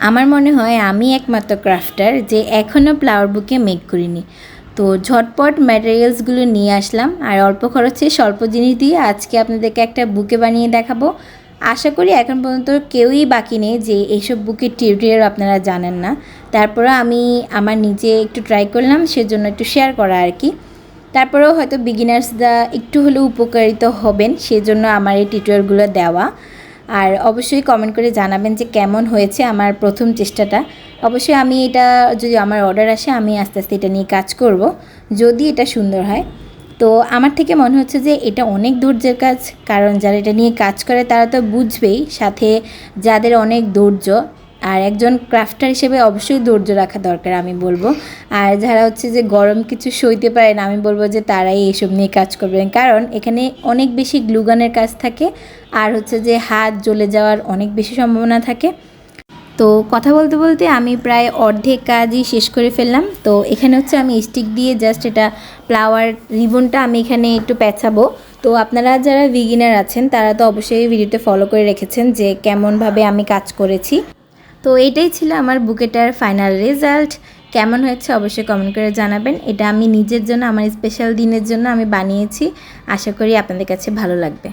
আমার মনে হয় আমি একমাত্র ক্রাফটার যে এখনও ফ্লাওয়ার বুকে মেক করিনি। তো ঝটপট ম্যাটেরিয়ালসগুলো নিয়ে আসলাম আর অল্প খরচে স্বল্প জিনিস দিয়ে আজকে আপনাদেরকে একটা বুকে বানিয়ে দেখাবো। আশা করি এখন পর্যন্ত কেউই বাকি নেই যে এইসব বুকের টিউটোরিয়াল আপনারা জানেন না। তারপরে আমি আমার নিজে একটু ট্রাই করলাম, সেজন্য একটু শেয়ার করা আর কি। তারপরেও হয়তো বিগিনার্সরা একটু হলেও উপকারিত হবেন, সেজন্য আমার এই টিউটোরিয়ালগুলো দেওয়া। আর অবশ্যই কমেন্ট করে জানাবেন যে কেমন হয়েছে আমার প্রথম চেষ্টাটা। অবশ্যই আমি এটা যদি আমার অর্ডার আসে আমি আস্তে আস্তে এটা নিয়ে কাজ করব, যদি এটা সুন্দর হয়। তো আমার থেকে মনে হচ্ছে যে এটা অনেক ধৈর্যের কাজ, কারণ যারা এটা নিয়ে কাজ করে তারা তো বুঝবেই, সাথে যাদের অনেক ধৈর্য। আর একজন ক্রাফটার হিসেবে অবশ্যই ধৈর্য রাখা দরকার আমি বলবো। আর যারা হচ্ছে যে গরম কিছু সইতে পারে না, আমি বলবো যে তারাই এইসব নিয়ে কাজ করবেন, কারণ এখানে অনেক বেশি গ্লুগানের কাজ থাকে আর হচ্ছে যে হাত জ্বলে যাওয়ার অনেক বেশি সম্ভাবনা থাকে। তো কথা বলতে বলতে আমি প্রায় অর্ধেক কাজই শেষ করে ফেললাম। তো এখানে হচ্ছে আমি স্টিক দিয়ে জাস্ট এটা ফ্লাওয়ার রিবনটা আমি এখানে একটু পেঁচাবো। তো আপনারা যারা বিগিনার আছেন তারা তো অবশ্যই ভিডিওতে ফলো করে রেখেছেন যে কেমনভাবে আমি কাজ করেছি। তো এইটাই ছিল আমার বুকেটার ফাইনাল রেজাল্ট। কেমন হয়েছে অবশ্যই কমেন্ট করে জানাবেন। এটা আমি নিজের জন্য, আমার স্পেশাল দিনের জন্য আমি বানিয়েছি। আশা করি আপনাদের কাছে ভালো লাগবে।